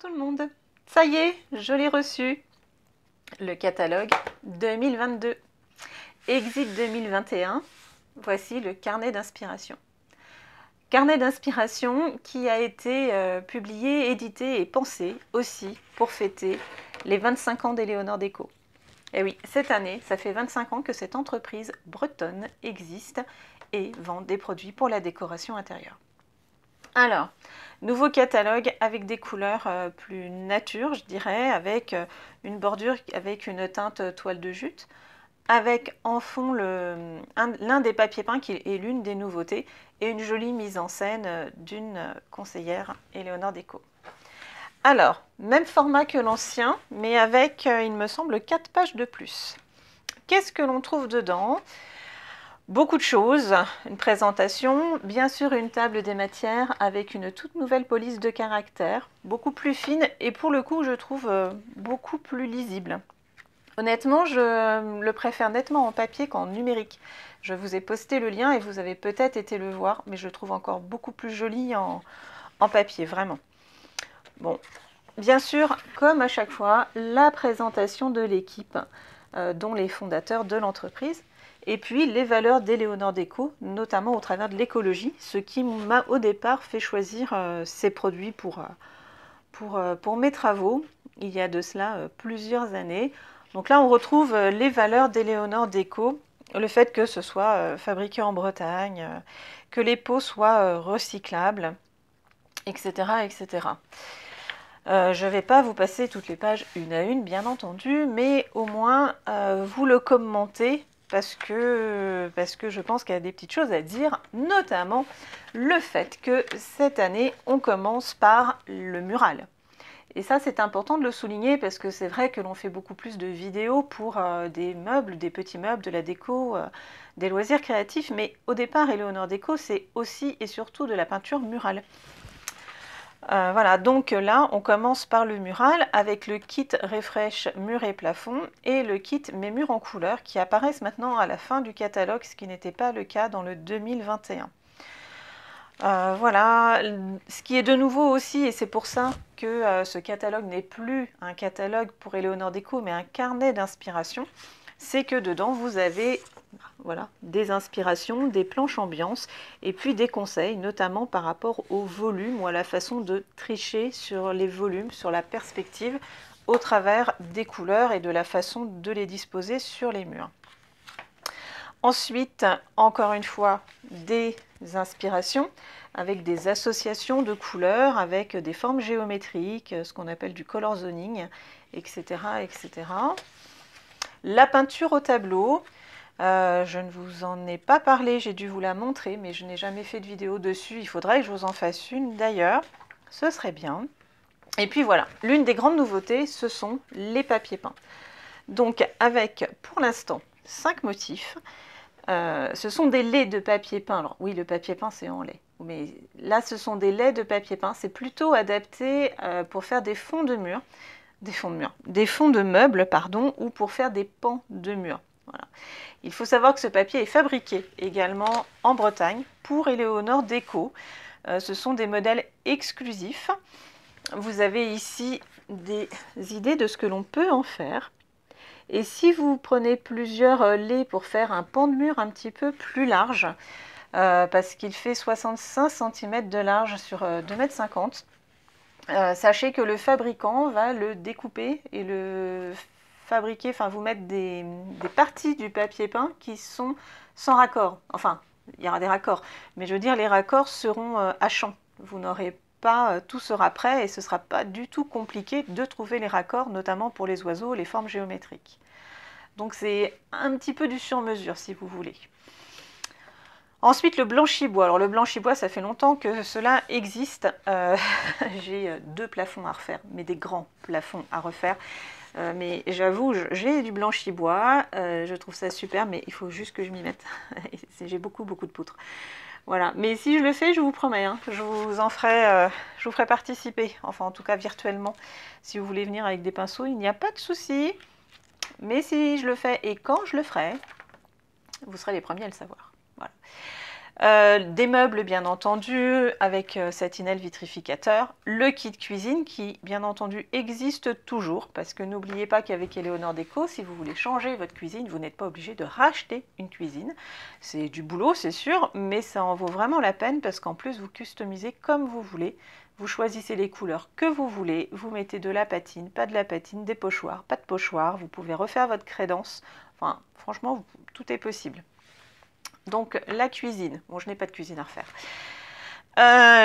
tout le monde. Ça y est, je l'ai reçu. Le catalogue 2022. Exit 2021. Voici le carnet d'inspiration. Carnet d'inspiration qui a été publié, édité et pensé aussi pour fêter les 25 ans d'Éléonore Déco. Et oui, cette année, ça fait 25 ans que cette entreprise bretonne existe et vend des produits pour la décoration intérieure. Alors, nouveau catalogue avec des couleurs plus nature, je dirais, avec une bordure avec une teinte toile de jute, avec en fond l'un des papiers peints qui est l'une des nouveautés et une jolie mise en scène d'une conseillère Éléonore Déco. Alors, même format que l'ancien, mais avec, il me semble, 4 pages de plus. Qu'est-ce que l'on trouve dedans ? Beaucoup de choses, une présentation, bien sûr une table des matières avec une toute nouvelle police de caractère, beaucoup plus fine et pour le coup je trouve beaucoup plus lisible. Honnêtement, je le préfère nettement en papier qu'en numérique. Je vous ai posté le lien et vous avez peut-être été le voir, mais je le trouve encore beaucoup plus joli en papier, vraiment. Bon, bien sûr, comme à chaque fois, la présentation de l'équipe, dont les fondateurs de l'entreprise, et puis les valeurs d'Éléonore Déco, notamment au travers de l'écologie, ce qui m'a au départ fait choisir ces produits pour mes travaux, il y a de cela plusieurs années. Donc là, on retrouve les valeurs d'Éléonore Déco, le fait que ce soit fabriqué en Bretagne, que les pots soient recyclables, etc. etc. Je ne vais pas vous passer toutes les pages une à une, bien entendu, mais au moins vous le commentez parce que je pense qu'il y a des petites choses à dire, notamment le fait que cette année, on commence par le mural. Et ça, c'est important de le souligner parce que c'est vrai que l'on fait beaucoup plus de vidéos pour des meubles, des petits meubles, de la déco, des loisirs créatifs, mais au départ, Éléonore Déco, c'est aussi et surtout de la peinture murale. Voilà, donc là, on commence par le mural avec le kit Refresh mur et plafond et le kit Mes murs en couleur qui apparaissent maintenant à la fin du catalogue, ce qui n'était pas le cas dans le 2021. Voilà, ce qui est de nouveau aussi, et c'est pour ça que ce catalogue n'est plus un catalogue pour Éléonore Déco, mais un carnet d'inspiration, c'est que dedans vous avez voilà, des inspirations, des planches ambiance et puis des conseils, notamment par rapport au volume ou à la façon de tricher sur les volumes, sur la perspective, au travers des couleurs et de la façon de les disposer sur les murs. Ensuite, encore une fois, des inspirations avec des associations de couleurs, avec des formes géométriques, ce qu'on appelle du color zoning, etc., etc. La peinture au tableau, je ne vous en ai pas parlé, j'ai dû vous la montrer, mais je n'ai jamais fait de vidéo dessus. Il faudrait que je vous en fasse une d'ailleurs, ce serait bien. Et puis voilà, l'une des grandes nouveautés, ce sont les papiers peints. Donc avec, pour l'instant, 5 motifs. Ce sont des laits de papier peint. Alors oui, le papier peint, c'est en lait. Mais là, ce sont des laits de papier peint. C'est plutôt adapté pour faire des fonds de mur. Des fonds de meubles, pardon, ou pour faire des pans de mur. Voilà. Il faut savoir que ce papier est fabriqué également en Bretagne pour Éléonore Déco. Ce sont des modèles exclusifs. Vous avez ici des idées de ce que l'on peut en faire. Et si vous prenez plusieurs laits pour faire un pan de mur un petit peu plus large, parce qu'il fait 65 cm de large sur 2,50 m, sachez que le fabricant va le découper et le fabriquer, enfin vous mettre des parties du papier peint qui sont sans raccord. Enfin, il y aura des raccords, mais je veux dire les raccords seront à champ. Vous n'aurez pas, tout sera prêt et ce ne sera pas du tout compliqué de trouver les raccords, notamment pour les oiseaux, les formes géométriques. Donc c'est un petit peu du sur-mesure si vous voulez. Ensuite, le blanchi-bois. Alors le blanchi-bois, ça fait longtemps que cela existe. J'ai 2 plafonds à refaire, mais des grands plafonds à refaire. Mais j'avoue, j'ai du blanchi-bois, je trouve ça super, mais il faut juste que je m'y mette. J'ai beaucoup de poutres. Voilà, mais si je le fais, je vous promets, hein, je vous ferai participer, enfin en tout cas virtuellement. Si vous voulez venir avec des pinceaux, il n'y a pas de souci. Mais si je le fais et quand je le ferai, vous serez les premiers à le savoir. Voilà. Des meubles bien entendu avec satinel vitrificateur, le kit cuisine qui bien entendu existe toujours parce que n'oubliez pas qu'avec Eleonore Déco, si vous voulez changer votre cuisine, vous n'êtes pas obligé de racheter une cuisine. C'est du boulot c'est sûr, mais ça en vaut vraiment la peine parce qu'en plus vous customisez comme vous voulez. Vous choisissez les couleurs que vous voulez, vous mettez de la patine, pas de la patine, des pochoirs, pas de pochoirs, vous pouvez refaire votre crédence. Enfin franchement tout est possible. Donc la cuisine, bon je n'ai pas de cuisine à refaire.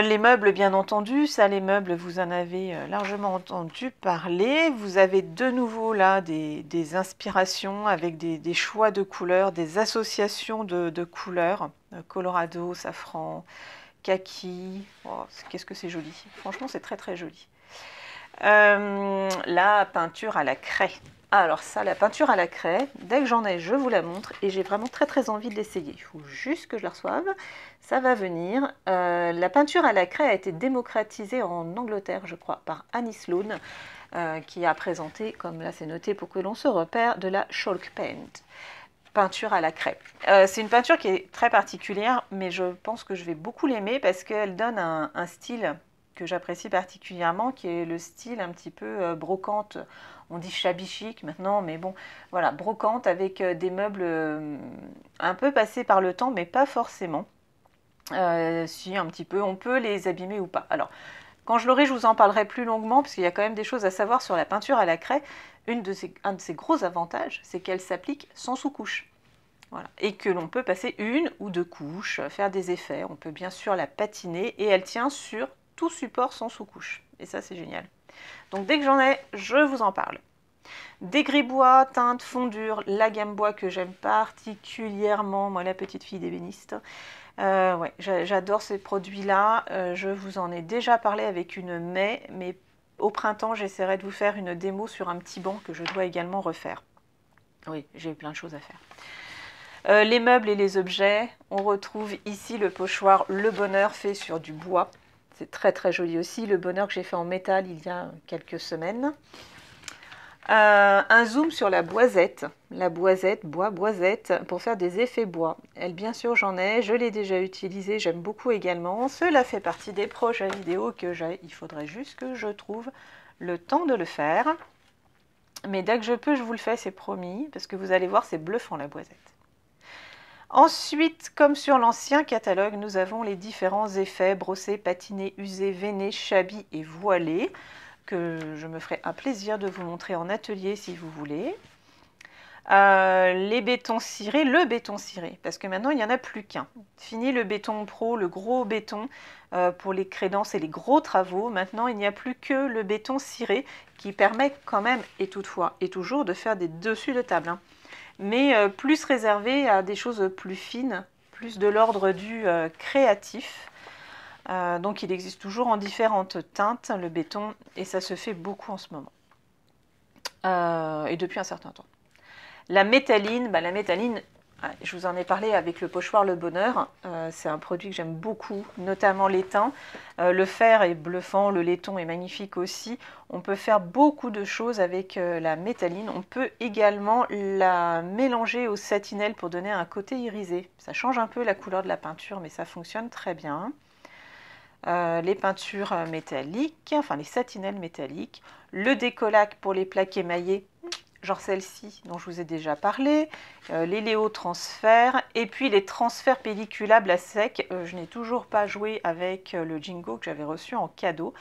Les meubles bien entendu, ça les meubles vous en avez largement entendu parler. Vous avez de nouveau là des inspirations avec des choix de couleurs, des associations de couleurs, colorado, safran, kaki, oh, qu'est-ce que c'est joli, franchement c'est très très joli. La peinture à la craie. Alors ça, la peinture à la craie, dès que j'en ai, je vous la montre et j'ai vraiment très très envie de l'essayer. Il faut juste que je la reçoive, ça va venir. La peinture à la craie a été démocratisée en Angleterre, je crois, par Annie Sloan, qui a présenté, comme là c'est noté pour que l'on se repère, de la chalk paint. Peinture à la craie. C'est une peinture qui est très particulière, mais je pense que je vais beaucoup l'aimer parce qu'elle donne un style que j'apprécie particulièrement, qui est le style un petit peu brocante. On dit shabby chic maintenant, mais bon, voilà, brocante avec des meubles un peu passés par le temps, mais pas forcément. Si, un petit peu, on peut les abîmer ou pas. Alors, quand je l'aurai, je vous en parlerai plus longuement, parce qu'il y a quand même des choses à savoir sur la peinture à la craie. Un de ses gros avantages, c'est qu'elle s'applique sans sous-couche. Voilà. Et que l'on peut passer une ou deux couches, faire des effets. On peut bien sûr la patiner, et elle tient sur tout support sans sous-couche. Et ça, c'est génial. Donc dès que j'en ai, je vous en parle. Des gris-bois, teintes, fondures, la gamme bois que j'aime particulièrement, moi la petite fille d'ébéniste. Ouais, j'adore ces produits-là. Je vous en ai déjà parlé avec une mais au printemps, j'essaierai de vous faire une démo sur un petit banc que je dois également refaire. Oui, j'ai plein de choses à faire. Les meubles et les objets, on retrouve ici le pochoir Le Bonheur fait sur du bois. C'est très très joli aussi, le bonheur que j'ai fait en métal il y a quelques semaines. Un zoom sur la boisette, boisette, pour faire des effets bois. Elle, bien sûr, j'en ai, je l'ai déjà utilisée, j'aime beaucoup également. Cela fait partie des projets vidéo que j'ai. Il faudrait juste que je trouve le temps de le faire. Mais dès que je peux, je vous le fais, c'est promis, parce que vous allez voir, c'est bluffant la boisette. Ensuite, comme sur l'ancien catalogue, nous avons les différents effets brossés, patinés, usés, veinés, shabby et voilés, que je me ferai un plaisir de vous montrer en atelier si vous voulez. Les bétons cirés, le béton ciré, parce que maintenant il n'y en a plus qu'un. Fini le béton pro, le gros béton pour les crédences et les gros travaux. Maintenant il n'y a plus que le béton ciré qui permet quand même, et toutefois, et toujours, de faire des dessus de table. Hein. Mais plus réservé à des choses plus fines, plus de l'ordre du créatif. Donc il existe toujours en différentes teintes, le béton, et ça se fait beaucoup en ce moment. Et depuis un certain temps. La métalline, je vous en ai parlé avec le pochoir Le Bonheur, c'est un produit que j'aime beaucoup, notamment l'étain. Le fer est bluffant, le laiton est magnifique aussi. On peut faire beaucoup de choses avec la métalline. On peut également la mélanger au satinel pour donner un côté irisé. Ça change un peu la couleur de la peinture, mais ça fonctionne très bien. Les peintures métalliques, enfin les satinels métalliques. Le décollac pour les plaques émaillées, genre celle-ci dont je vous ai déjà parlé, les Léo transferts, et puis les transferts pelliculables à sec. Je n'ai toujours pas joué avec le Jingo que j'avais reçu en cadeau.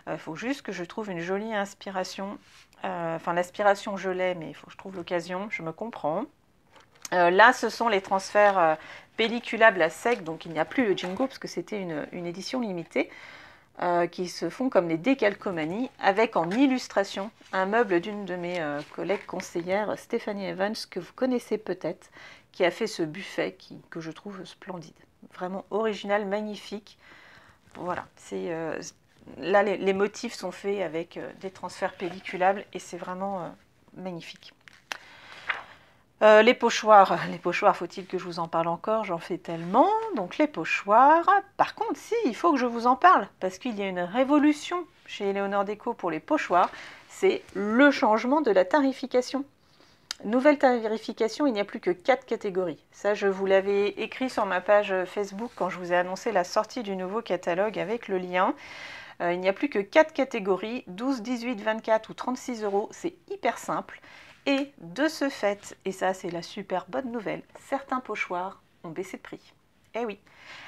Il faut juste que je trouve une jolie inspiration. Enfin, l'inspiration je l'ai, mais il faut que je trouve l'occasion, je me comprends. Là, ce sont les transferts pelliculables à sec, donc il n'y a plus le Jingo parce que c'était une édition limitée. Qui se font comme des décalcomanies, avec en illustration un meuble d'une de mes collègues conseillères, Stéphanie Evans, que vous connaissez peut-être, qui a fait ce buffet que je trouve splendide. Vraiment original, magnifique. Voilà, là les motifs sont faits avec des transferts pelliculables et c'est vraiment magnifique. Les pochoirs, faut-il que je vous en parle encore? J'en fais tellement. Donc les pochoirs, par contre, si, il faut que je vous en parle, parce qu'il y a une révolution chez Eleonore Déco pour les pochoirs, c'est le changement de la tarification. Nouvelle tarification, il n'y a plus que 4 catégories. Ça, je vous l'avais écrit sur ma page Facebook quand je vous ai annoncé la sortie du nouveau catalogue avec le lien. Il n'y a plus que 4 catégories, 12, 18, 24 ou 36 euros. C'est hyper simple. Et de ce fait, et ça c'est la super bonne nouvelle, certains pochoirs ont baissé de prix. Eh oui.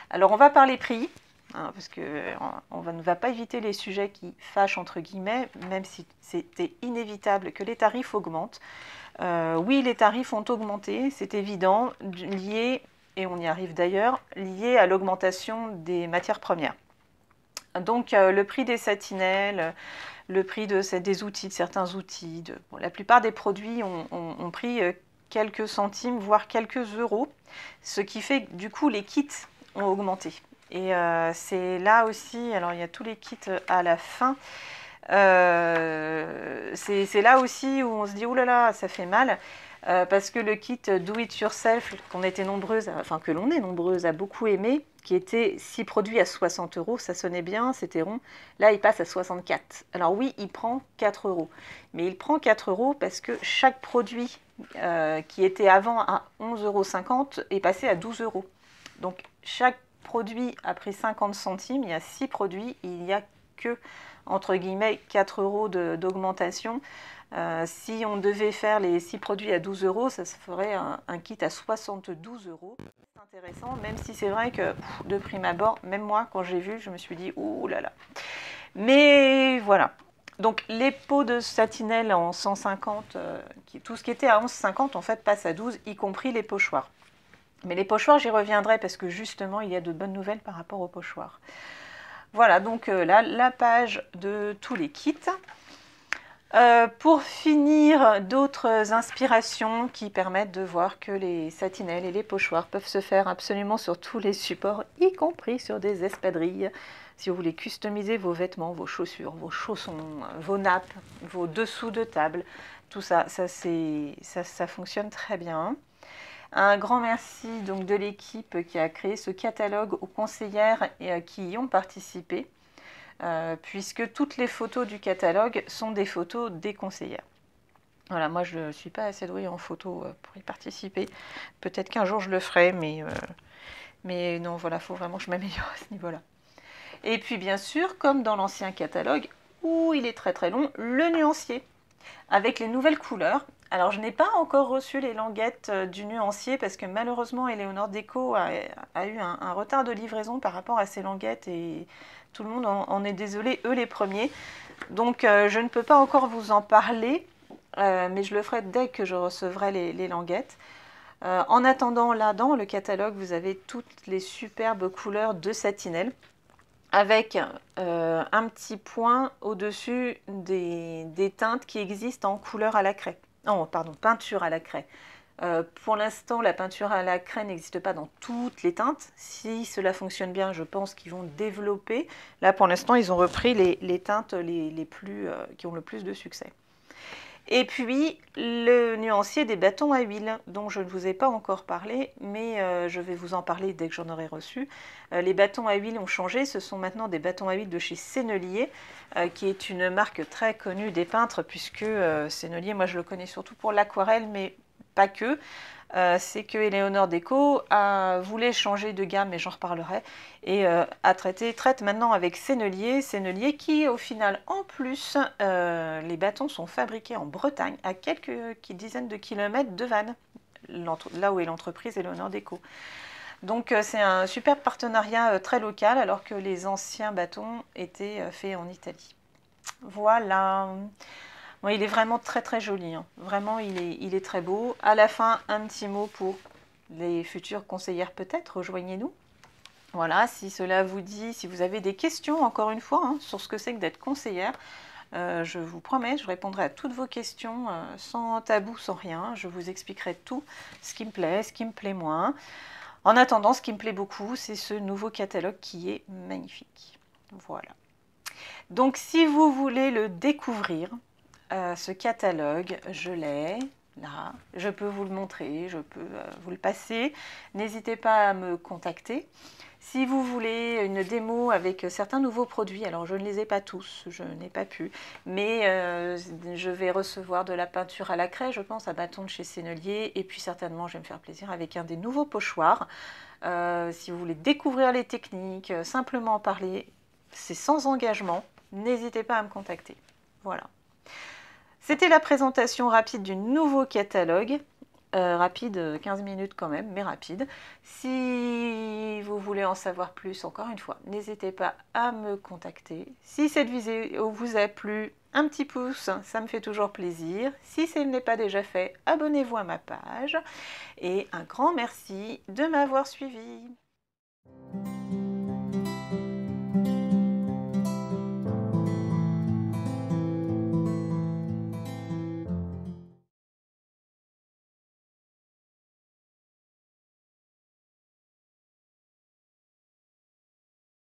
Alors on va parler prix, hein, parce qu'on ne va pas éviter les sujets qui fâchent entre guillemets, même si c'était inévitable que les tarifs augmentent. Oui, les tarifs ont augmenté, c'est évident, lié, et on y arrive d'ailleurs, lié à l'augmentation des matières premières. Donc le prix des satinelles, le prix des outils, de certains outils, bon, la plupart des produits ont pris quelques centimes, voire quelques euros, ce qui fait que du coup les kits ont augmenté. Et c'est là aussi, alors il y a tous les kits à la fin, c'est là aussi où on se dit, oulala, ça fait mal, parce que le kit Do It Yourself, qu'on était nombreuses, enfin que l'on est nombreuses à beaucoup aimer, qui était 6 produits à 60 euros, ça sonnait bien, c'était rond, là il passe à 64. Alors oui, il prend 4 euros, mais il prend 4 euros parce que chaque produit qui était avant à 11,50 euros est passé à 12 euros. Donc chaque produit a pris 50 centimes, il y a 6 produits, il n'y a que entre guillemets 4 euros d'augmentation. Si on devait faire les 6 produits à 12 euros, ça se ferait un kit à 72 euros. C'est intéressant, même si c'est vrai que de prime abord, même moi quand j'ai vu, je me suis dit ouh là là. Mais voilà. Donc les pots de satinelle en 150, tout ce qui était à 11,50 en fait passe à 12, y compris les pochoirs. Mais les pochoirs, j'y reviendrai parce que justement, il y a de bonnes nouvelles par rapport aux pochoirs. Voilà, donc là, la page de tous les kits. Pour finir, d'autres inspirations qui permettent de voir que les satinelles et les pochoirs peuvent se faire absolument sur tous les supports, y compris sur des espadrilles. Si vous voulez customiser vos vêtements, vos chaussures, vos chaussons, vos nappes, vos dessous de table, tout ça, ça fonctionne très bien. Un grand merci donc de l'équipe qui a créé ce catalogue, aux conseillères qui y ont participé, puisque toutes les photos du catalogue sont des photos des conseillères. Voilà, moi je ne suis pas assez douée en photo pour y participer. Peut-être qu'un jour je le ferai, mais non, voilà, il faut vraiment que je m'améliore à ce niveau-là. Et puis bien sûr, comme dans l'ancien catalogue, où il est très très long, le nuancier, avec les nouvelles couleurs. Alors je n'ai pas encore reçu les languettes du nuancier parce que malheureusement Eleonore Déco a eu un retard de livraison par rapport à ces languettes et tout le monde en est désolé, eux les premiers. Donc je ne peux pas encore vous en parler, mais je le ferai dès que je recevrai les languettes. En attendant, là dans le catalogue, vous avez toutes les superbes couleurs de satinelle, avec un petit point au-dessus des teintes qui existent en couleur à la craie. Oh, pardon, peinture à la craie. Pour l'instant, la peinture à la craie n'existe pas dans toutes les teintes. Si cela fonctionne bien, je pense qu'ils vont développer. Là, pour l'instant, ils ont repris les teintes qui ont le plus de succès. Et puis, le nuancier des bâtons à huile, dont je ne vous ai pas encore parlé, mais je vais vous en parler dès que j'en aurai reçu. Les bâtons à huile ont changé, ce sont maintenant des bâtons à huile de chez Sennelier, qui est une marque très connue des peintres, puisque Sennelier, moi je le connais surtout pour l'aquarelle, mais pas que. C'est que Eleonore Déco voulait changer de gamme, mais j'en reparlerai, et traite maintenant avec Sennelier qui au final en plus, les bâtons sont fabriqués en Bretagne, à quelques dizaines de kilomètres de Vannes, là où est l'entreprise Eleonore Déco. Donc c'est un super partenariat très local, alors que les anciens bâtons étaient faits en Italie. Voilà. Bon, il est vraiment très très joli, hein. Vraiment il est très beau. À la fin, un petit mot pour les futures conseillères peut-être, rejoignez-nous. Voilà, si cela vous dit, si vous avez des questions, encore une fois, hein, sur ce que c'est que d'être conseillère, je vous promets, je répondrai à toutes vos questions sans tabou, sans rien. Je vous expliquerai tout, ce qui me plaît moins. En attendant, ce qui me plaît beaucoup, c'est ce nouveau catalogue qui est magnifique. Voilà. Donc si vous voulez le découvrir, ce catalogue, je l'ai. Là, je peux vous le montrer, je peux vous le passer. N'hésitez pas à me contacter. Si vous voulez une démo avec certains nouveaux produits, alors je ne les ai pas tous, je n'ai pas pu, mais je vais recevoir de la peinture à la craie, je pense, à bâton de chez Sennelier, et puis certainement je vais me faire plaisir avec un des nouveaux pochoirs. Si vous voulez découvrir les techniques, simplement en parler, c'est sans engagement, n'hésitez pas à me contacter. Voilà. C'était la présentation rapide du nouveau catalogue. Rapide, 15 minutes quand même, mais rapide. Si vous voulez en savoir plus, encore une fois, n'hésitez pas à me contacter. Si cette vidéo vous a plu, un petit pouce, ça me fait toujours plaisir. Si ce n'est pas déjà fait, abonnez-vous à ma page. Et un grand merci de m'avoir suivi.